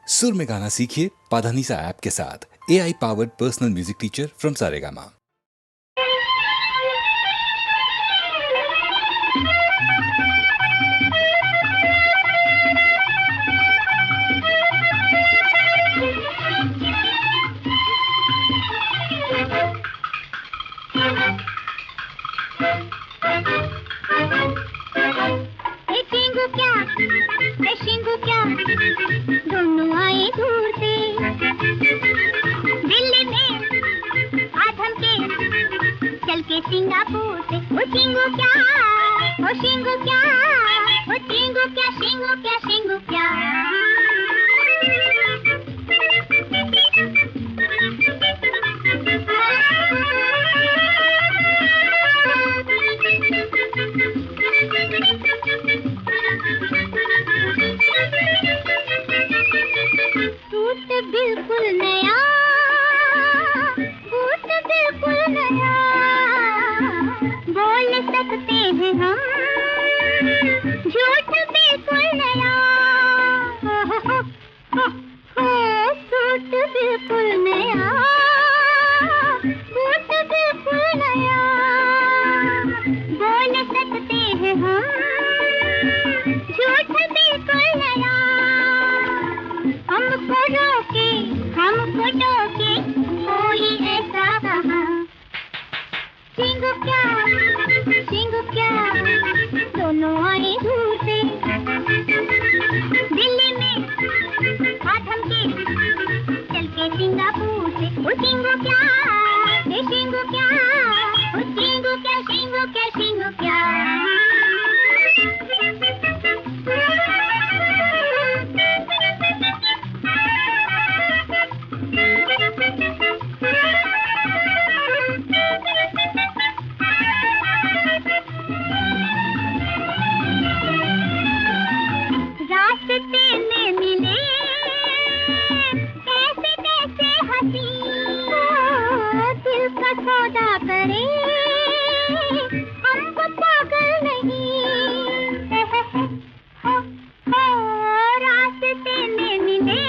सुर में गाना सीखिए पाधानीसा ऐप के साथ। AI powered personal music teacher from Saregama. देखेंगे क्या, देखेंगे क्या, दोनों आए दूर से। दिल्ली में आधम के चल के सिंगापुर से। ओ शिंगो क्या, ओ शिंगो क्या, ओ शिंगो क्या, शिंगो क्या, शिंगो क्या। सूट बिल्कुल नया, बूट बिल्कुल नया, बोल सकते हैं हम, झूठ बिल्कुल नया। सूट बिल्कुल नया, बूट बिल्कुल नया, बोल सकते हैं हम, झूठ बिल्कुल नया। हमको रोके, हमको टोके, कोई ऐसा कहा। शिंगो क्या, शिंगो क्या, दोनों आए दूर से। दिल्ली में आधम के चल के सिंगापुर से। ओ शिंगो क्या, ए शिंगो क्या, ओ शिंगो क्या, शिंगो क्या, शिंगो क्या। रास्ते में मिले कैसे कैसे हंसी, दिल का सौदा करे हमको पागल नहीं। रास्ते में मिले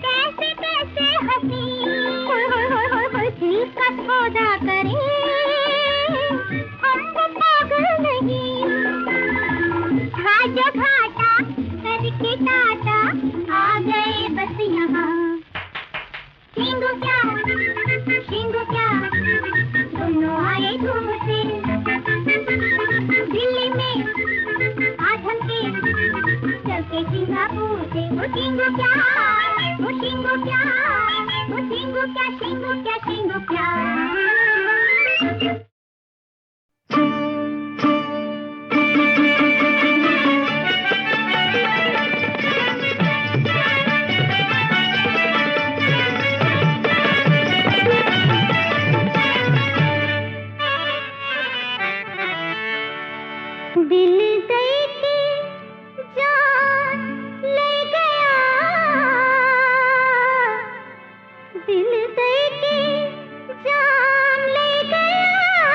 कैसे कैसे हंसी, दिल का सौदा करे हमको पागल नहीं। घाटा घाटा करके टाटा आ गए बस यहाँ। शिंगो क्या, शिंगो क्या, दोनों आए दूर से। दिल्ली में आधम के चल के सिंगापुर से। वो शिंगो क्या, वो शिंगो क्या, वो शिंगो क्या, शिंगो क्या, शिंगो क्या। दिल दे के जान ले गया, दिल दे के जान ले गया,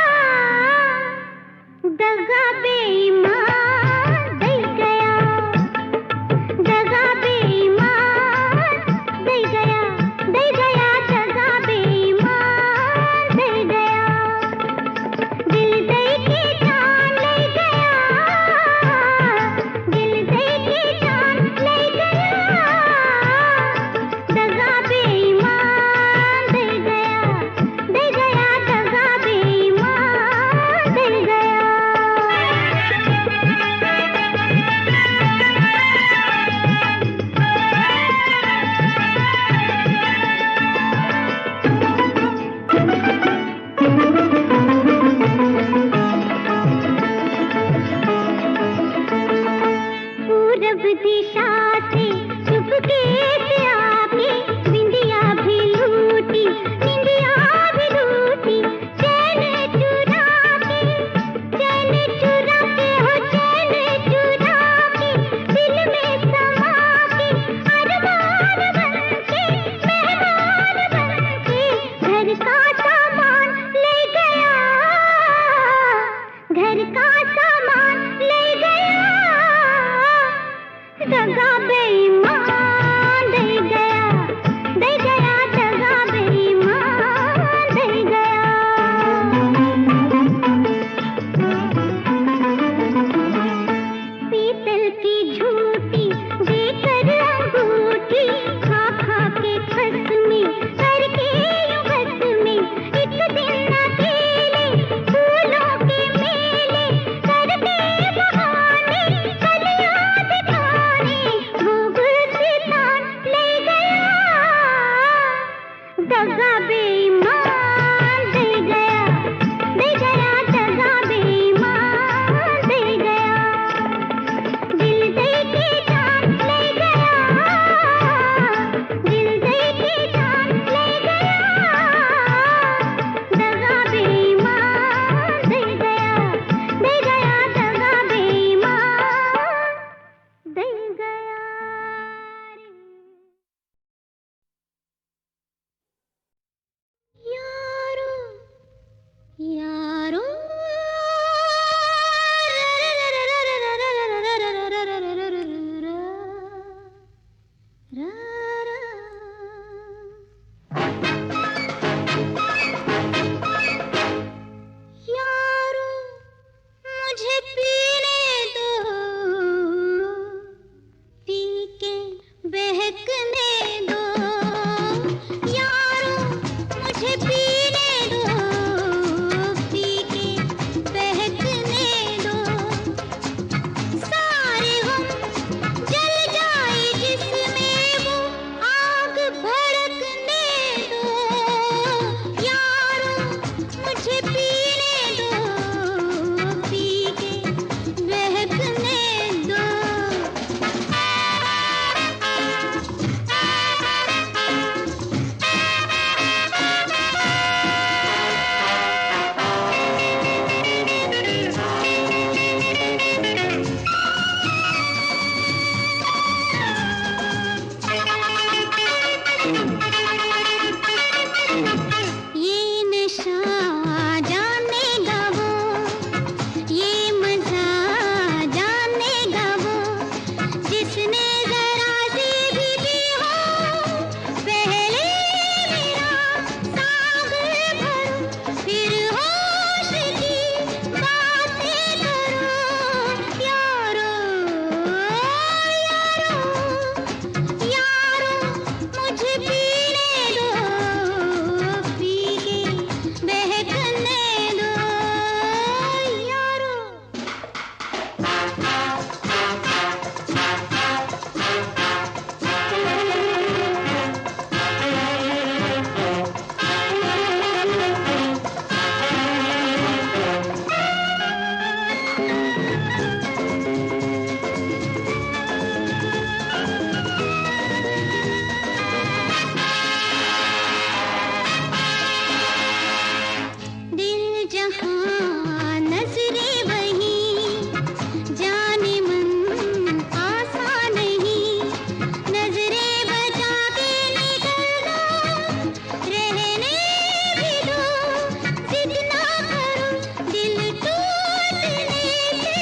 बहकने दो यारो मुझे पीने दो पी के बहकने दो सारे हम जल जाए जिसमें वो आग भड़कने दो यारो मुझे पीने दो पी के बहकने दो ये नशा जानेगा वो ये मजा जानेगा वो जिसने जरा सी भी पी हो पहले मेरा सागर भरो फिर होश की बातें करो यारो यारो यारो मुझे पीने दो पी के बहकने दो यारो दिल जहाँ नजरे वही जाने मन आसान नहीं नजरे बचा के निकल दो रहने भी दो जिद ना करो दिल टूटने से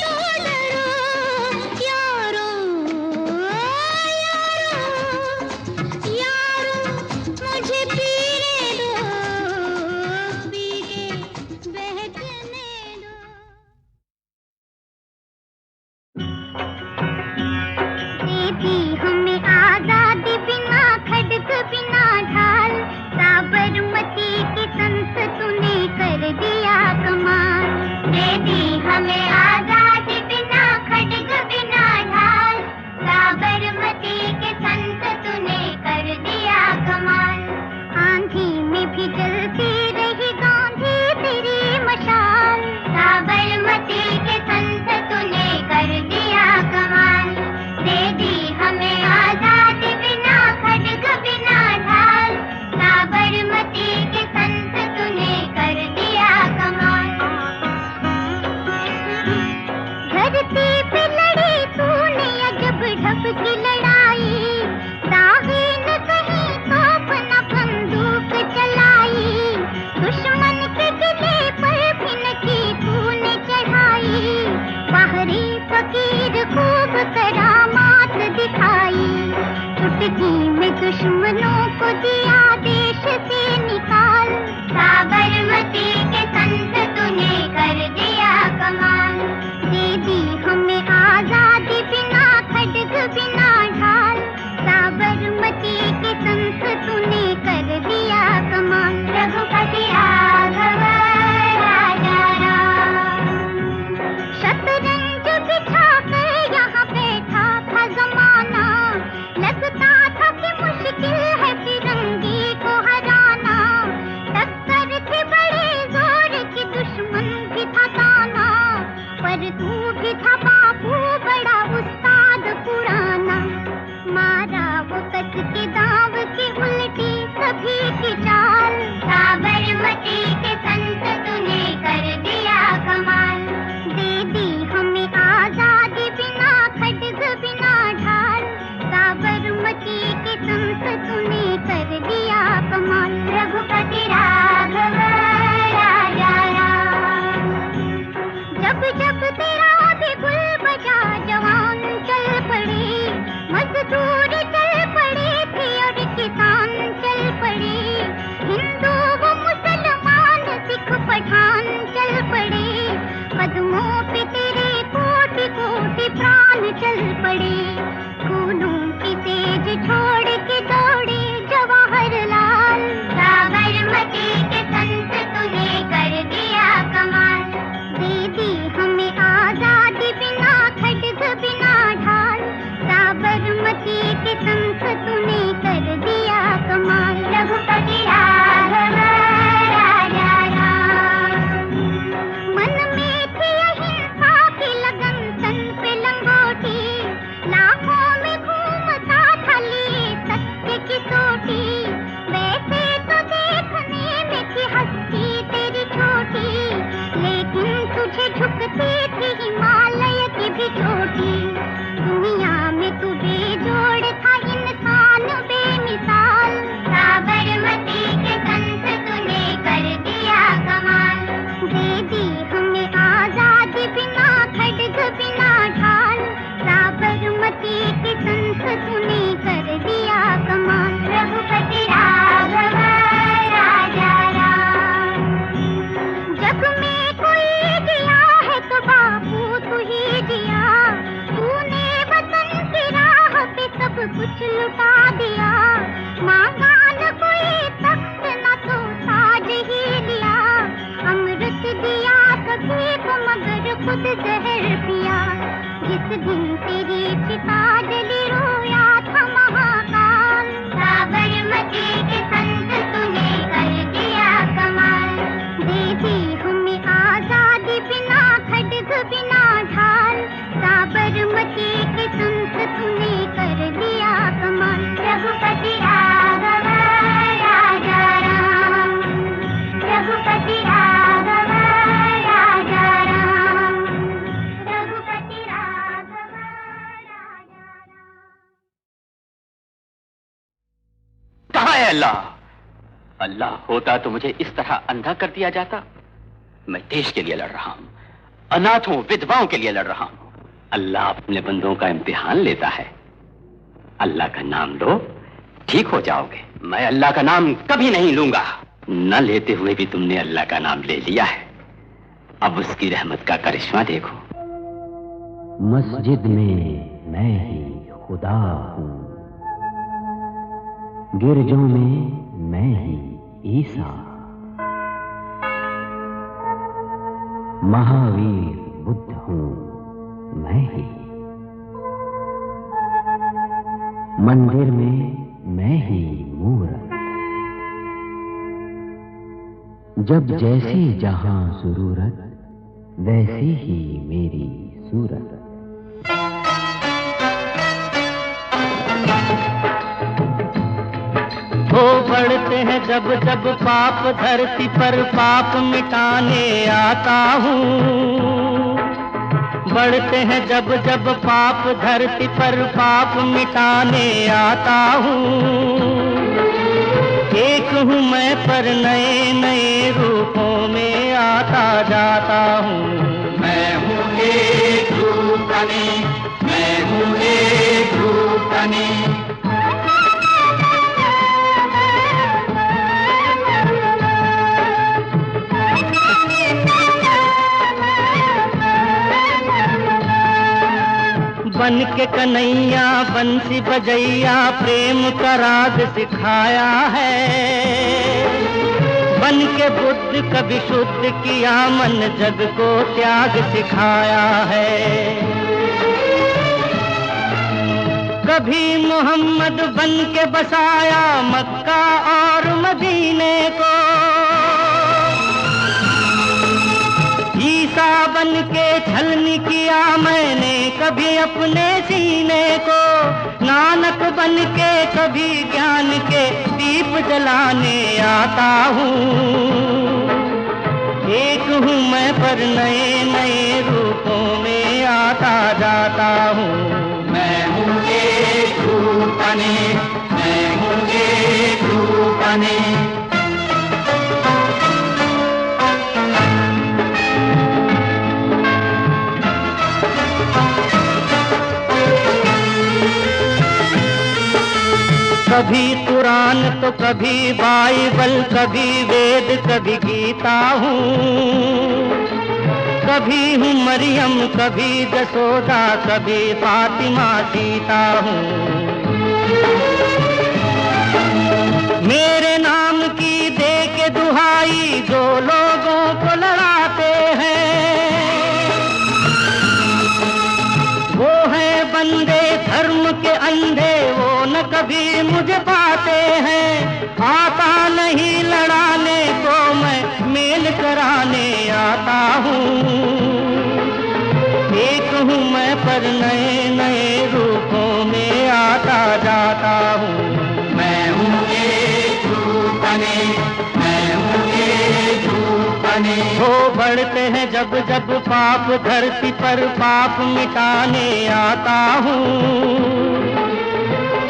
तो डरो यारो यारो यारो मुझे पीने दो पी के बहकने दो देती हमें आजादी बिना खड़क बिना ढाल साबरमती के संत तूने कर दिया कमाल देती हमें आजादी बिना खड़क बिना ढाल साबरमती के संत तूने कर दिया कमाल आंधी में भी जलती रही गांधी तेरी मशाल साबरमती के संत तूने कर दिया कमाल दे दी हमें आजादी बिना खड़ग बिना ढाल साबरमती के संत तूने कर दिया कमाल धरती पे लड़ी तूने अजब ढब की लड़ाई दागे न कहीं तोप न बंदूक चलाई दुश्मन के किले पर भी न की तूने चढ़ाई बाहरी फकीर खूब करामात दिखाई चुटकी में दुश्मनों को दिया देश से निकाल साबरमती के संत तूने कर दिया कमाल दे दी हमें आजादी बिना खड़ग बिना ढाल साबरमती के संत तूने कर दिया कमाल रघुपति राघव राजा राम शतरंज बिछा कर यहाँ बैठा था जमाना लगता था कि मुश्किल है फिरंगी को हराना कुछ लुटा दिया, मांगा न कोई तख्त न तो ताज ही लिया। अमृत दिया सभी को मगर खुद जहर पिया। जिस दिन तेरी चिता जली रोया था महाकाल, साबरमती के संत तूने कर दिया कमाल। दे दी हमें आजादी बिना खड्ग बिना ढाल, साबरमती के संत तूने कर दिया कमाल। रघुपति राघव राजा राम, रघुपति राघव राजा राम, रघुपति राघव राजा राम। कहाँ है अल्लाह? अल्लाह होता तो मुझे इस तरह अंधा कर दिया जाता। मैं देश के लिए लड़ रहा हूं, अनाथों विधवाओं के लिए लड़ रहा हूं। अल्लाह अपने बंदों का इम्तिहान लेता है। अल्लाह का नाम लो, ठीक हो जाओगे। मैं अल्लाह का नाम कभी नहीं लूंगा। न लेते हुए भी तुमने अल्लाह का नाम ले लिया है, अब उसकी रहमत का करिश्मा देखो। मस्जिद में मैं ही खुदा हूँ, गिरजों में मैं ही ईसा, महावीर बुद्ध हूँ मैं ही, मंदिर में मैं ही मूरत। जब जैसी जहां सुरूरत, वैसी ही मेरी सूरत। हो बढ़ते हैं जब जब पाप धरती पर, पाप मिटाने आता हूँ। बढ़ते हैं जब जब पाप धरती पर, पाप मिटाने आता हूँ। एक हूँ मैं पर नए नए रूपों में आता जाता हूँ। मैं हूँ एक रूप तनी, मैं हूँ एक रूप तनी। बन के कन्हैया बंसी बजैया, प्रेम का राग सिखाया है। बन के बुद्ध कभी शुद्ध किया मन, जग को त्याग सिखाया है। कभी मोहम्मद बन के बसाया मक्का और मदीने को। ईसा बन के छलनी किया मैंने कभी अपने सीने को। नानक बन के कभी ज्ञान के दीप जलाने आता हूँ। एक हूँ मैं पर नए नए रूपों में आता जाता हूँ। मैं हूँ एक रूप तनी, मैं हूँ एक रूप तनी। कभी कुरान तो कभी बाइबल, कभी वेद कभी गीता हूँ। कभी हूँ मरियम कभी जसोदा, कभी फातिमा सीता हूँ। मेरे नाम की दे के दुहाई जो लोगों को लड़ाते हैं, वो है बंदे धर्म के अंधे, वो न कभी मुझे पाते हैं। आता नहीं लड़ाने को मैं, मेल कराने आता हूँ। एक हूँ मैं पर नए नए रूपों में आता जाता हूँ। मैं हूँ एक रूप तनी, मैं हूँ एक रूप तनी। हो बढ़ते हैं जब जब पाप धरती पर, पाप मिटाने आता हूँ।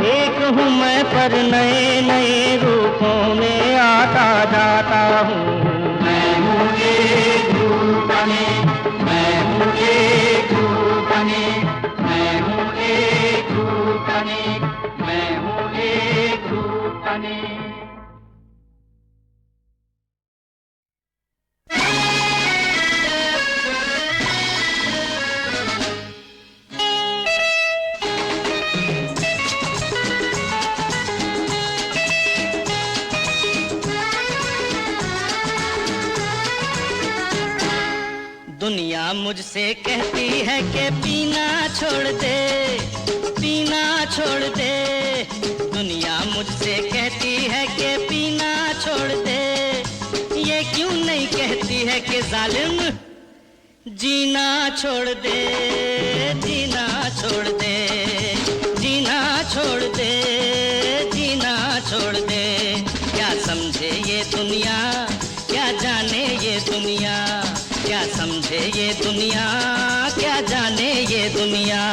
एक हूँ मैं पर नए नए रूपों में आता जाता हूँ। मैं हूँ एक रूप तनी, मैं हूँ एक रूप तनी, मैं हूँ एक रूप तनी, मैं हूँ एक रूप तनी। मुझसे कहती है कि पीना छोड़ दे, पीना छोड़ दे। दुनिया मुझसे कहती है कि पीना छोड़ दे, ये क्यों नहीं कहती है कि जालिम जीना छोड़ दे, जीना छोड़ दे, जीना छोड़ दे, जीना छोड़ दे। क्या समझे ये दुनिया, क्या जाने ये दुनिया, क्या समझे ये दुनिया, क्या जाने ये दुनिया।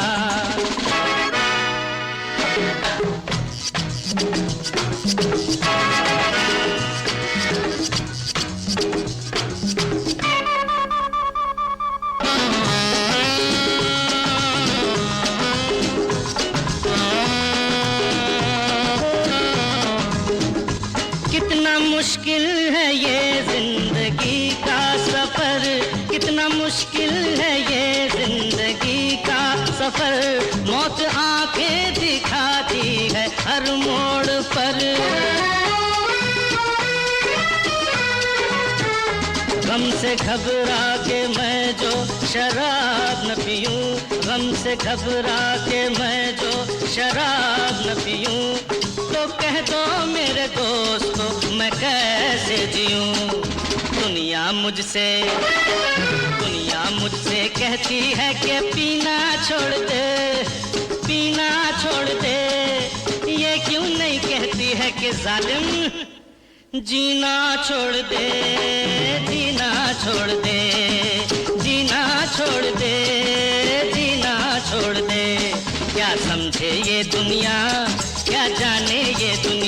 कितना मुश्किल है ये जिंदगी का सफर, कितना मुश्किल है ये जिंदगी का सफर। मौत आंखें दिखाती है हर मोड़ पर, गम से घबरा के मैं जो शराब न पीऊं, गम से घबरा के मैं जो शराब न पीऊं, तो कह दो मेरे दोस्तों मैं कैसे जीऊं। दुनिया मुझसे कहती है कि पीना छोड़ दे, पीना छोड़ दे। ये क्यों नहीं कहती है कि जालिम जीना छोड़ दे, जीना छोड़ दे, जीना छोड़ दे, जीना छोड़ दे। क्या समझे ये दुनिया, क्या जाने ये दुनिया।